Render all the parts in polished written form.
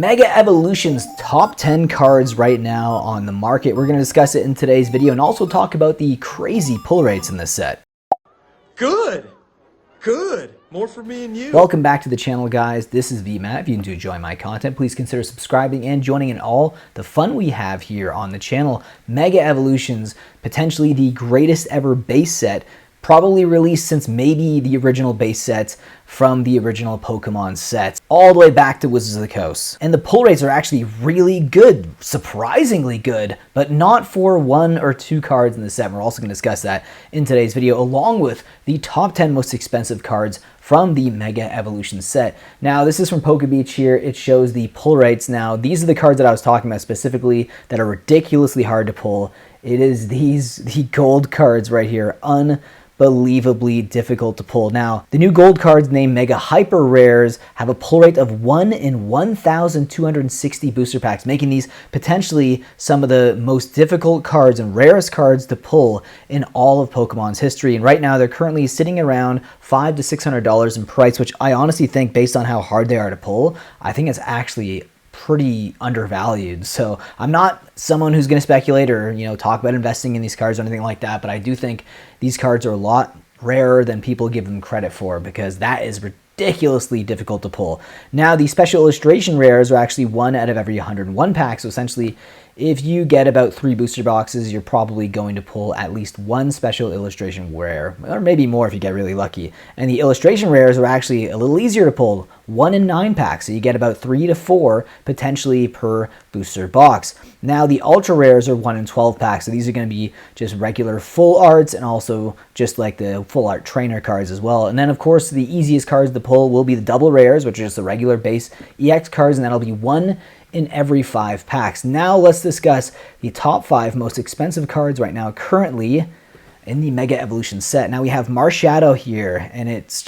Mega Evolution's top 10 cards right now on the market. We're going to discuss it in today's video and also talk about the crazy pull rates in this set. Good. More for me and you. Welcome back to the channel, guys. This is VMAT. If you do enjoy my content, please consider subscribing and joining in all the fun we have here on the channel. Mega Evolution's potentially the greatest ever base set, probably released since maybe the original base set from the original Pokemon sets, all the way back to Wizards of the Coast. And the pull rates are actually really good, surprisingly good, but not for one or two cards in the set. We're also going to discuss that in today's video, along with the top 10 most expensive cards from the Mega Evolution set. Now, this is from PokeBeach here. It shows the pull rates. Now, these are the cards that I was talking about specifically that are ridiculously hard to pull. It is the gold cards right here. Unbelievably difficult to pull. Now, the new gold cards named Mega Hyper Rares have a pull rate of 1 in 1,260 booster packs, making these potentially some of the most difficult cards and rarest cards to pull in all of Pokemon's history. And right now, they're currently sitting around $500 to $600 in price, which I honestly think, based on how hard they are to pull, I think it's actually pretty undervalued. So I'm not someone who's going to speculate or talk about investing in these cards or anything like that, but I do think these cards are a lot rarer than people give them credit for, because that is ridiculously difficult to pull. Now, the special illustration rares are actually 1 out of every 101 packs. So essentially, if you get about 3 booster boxes, you're probably going to pull at least 1 special illustration rare, or maybe more if you get really lucky. And the illustration rares are actually a little easier to pull, 1 in 9 packs, so you get about 3 to 4 potentially per booster box. Now, the ultra rares are 1 in 12 packs, so these are going to be just regular full arts and also just like the full art trainer cards as well. And then, of course, the easiest cards to pull will be the double rares, which are just the regular base EX cards, and that'll be 1 in every 5 packs. Now let's discuss the top 5 most expensive cards right now currently in the Mega Evolution set. Now we have Marshadow here, and it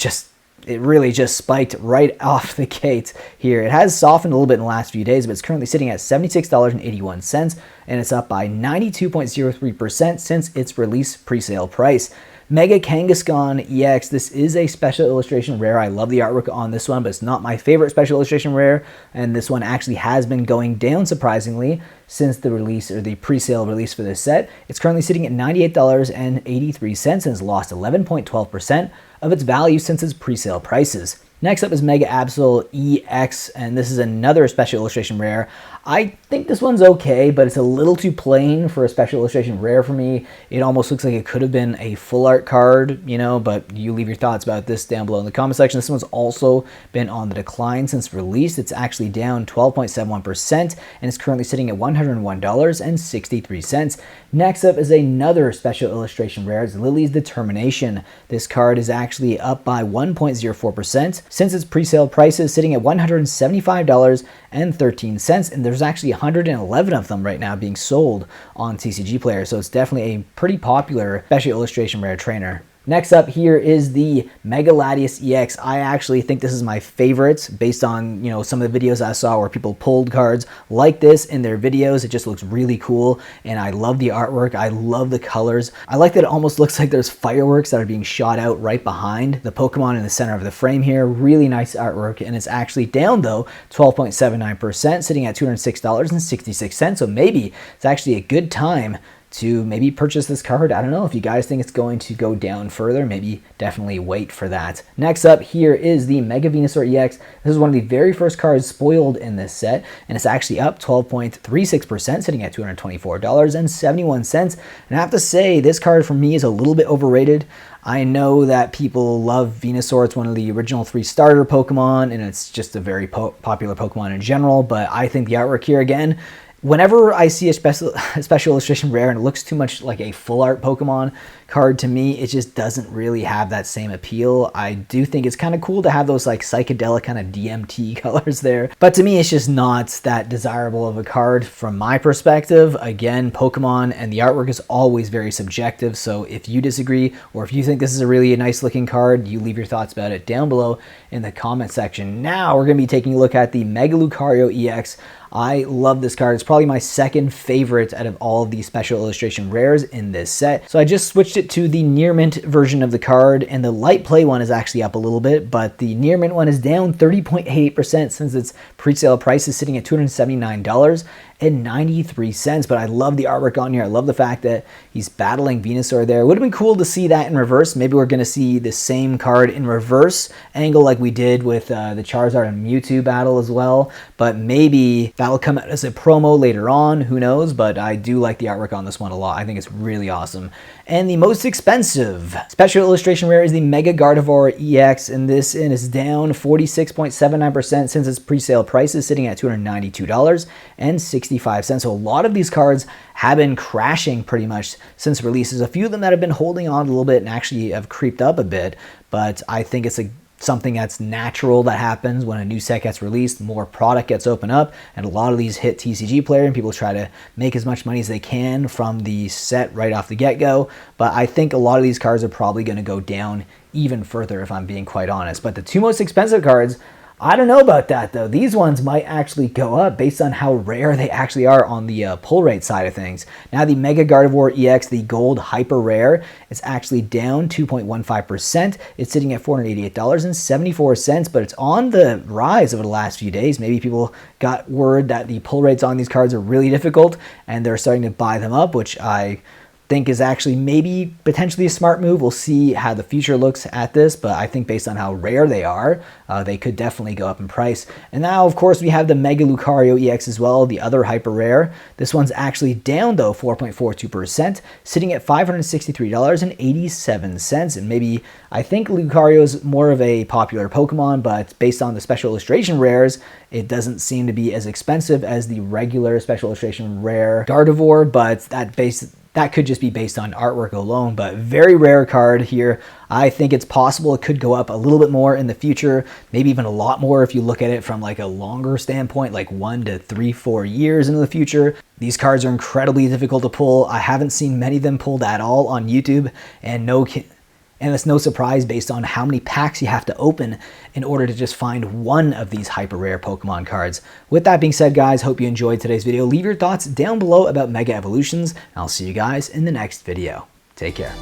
really just spiked right off the gate here. It has softened a little bit in the last few days, but it's currently sitting at $76.81, and it's up by 92.03% since its release pre-sale price. Mega Kangaskhan EX, this is a special illustration rare. I love the artwork on this one, but it's not my favorite special illustration rare, and this one actually has been going down surprisingly since the release, or the pre-sale release for this set. It's currently sitting at $98.83 and has lost 11.12% of its value since its pre-sale prices. Next up is Mega Absol EX, and this is another special illustration rare. I think this one's okay, but it's a little too plain for a special illustration rare for me. It almost looks like it could have been a full art card, but you leave your thoughts about this down below in the comment section. This one's also been on the decline since release. It's actually down 12.71%, and it's currently sitting at $101.63. Next up is another special illustration rare. It's Lily's Determination. This card is actually up by 1.04% since its pre-sale price is sitting at $175.13, and there's actually 111 of them right now being sold on TCG Player, so it's definitely a pretty popular special illustration rare trainer. Next up here is the Mega Latias EX. I actually think this is my favorite based on, some of the videos I saw where people pulled cards like this in their videos. It just looks really cool, and I love the artwork. I love the colors. I like that it almost looks like there's fireworks that are being shot out right behind the Pokemon in the center of the frame here. Really nice artwork, and it's actually down though 12.79%, sitting at $206.66. So maybe it's actually a good time to maybe purchase this card. I don't know if you guys think it's going to go down further. Maybe definitely wait for that. Next up here is the Mega Venusaur EX. This is one of the very first cards spoiled in this set, and it's actually up 12.36%, sitting at $224.71. And I have to say, this card for me is a little bit overrated. I know that people love Venusaur. It's one of the original 3 starter Pokemon, and it's just a very popular Pokemon in general, but I think the artwork here, again, whenever I see a special illustration rare and it looks too much like a full art Pokemon card, to me, it just doesn't really have that same appeal. I do think it's kind of cool to have those like psychedelic kind of DMT colors there, but to me, it's just not that desirable of a card from my perspective. Again, Pokemon and the artwork is always very subjective, so if you disagree or if you think this is a really nice looking card, you leave your thoughts about it down below in the comment section. Now we're going to be taking a look at the Mega Lucario EX. I love this card. It's probably my second favorite out of all of the special illustration rares in this set. So I just switched it to the near mint version of the card, and the light play one is actually up a little bit, but the near mint one is down 30.88% since its pre-sale price is sitting at $279.93. But I love the artwork on here. I love the fact that he's battling Venusaur there. It would have been cool to see that in reverse. Maybe we're going to see the same card in reverse angle like we did with the Charizard and Mewtwo battle as well. But maybe that'll come out as a promo later on. Who knows? But I do like the artwork on this one a lot. I think it's really awesome. And the most expensive special illustration rare is the Mega Gardevoir EX, and this is down 46.79% since its pre-sale price is sitting at $292.65. So a lot of these cards have been crashing pretty much since releases. A few of them that have been holding on a little bit and actually have creeped up a bit, but I think it's something that's natural that happens when a new set gets released. More product gets opened up, and a lot of these hit TCG players, and people try to make as much money as they can from the set right off the get-go. But I think a lot of these cards are probably going to go down even further, if I'm being quite honest. But the two most expensive cards, I don't know about that though. These ones might actually go up based on how rare they actually are on the pull rate side of things. Now the Mega Gardevoir EX, the gold hyper rare, is actually down 2.15%. It's sitting at $488.74, but it's on the rise over the last few days. Maybe people got word that the pull rates on these cards are really difficult and they're starting to buy them up, which I think is actually maybe potentially a smart move. We'll see how the future looks at this, but I think based on how rare they are, they could definitely go up in price. And now, of course, we have the Mega Lucario EX as well, the other hyper rare. This one's actually down though 4.42%, sitting at $563.87. And maybe I think Lucario is more of a popular Pokemon, but based on the special illustration rares, it doesn't seem to be as expensive as the regular special illustration rare Gardevoir, but that could just be based on artwork alone. But very rare card here. I think it's possible it could go up a little bit more in the future, maybe even a lot more if you look at it from like a longer standpoint, like 1 to 3, 4 years into the future. These cards are incredibly difficult to pull. I haven't seen many of them pulled at all on YouTube, and it's no surprise based on how many packs you have to open in order to just find one of these hyper rare Pokemon cards. With that being said, guys, hope you enjoyed today's video. Leave your thoughts down below about Mega Evolutions, and I'll see you guys in the next video. Take care.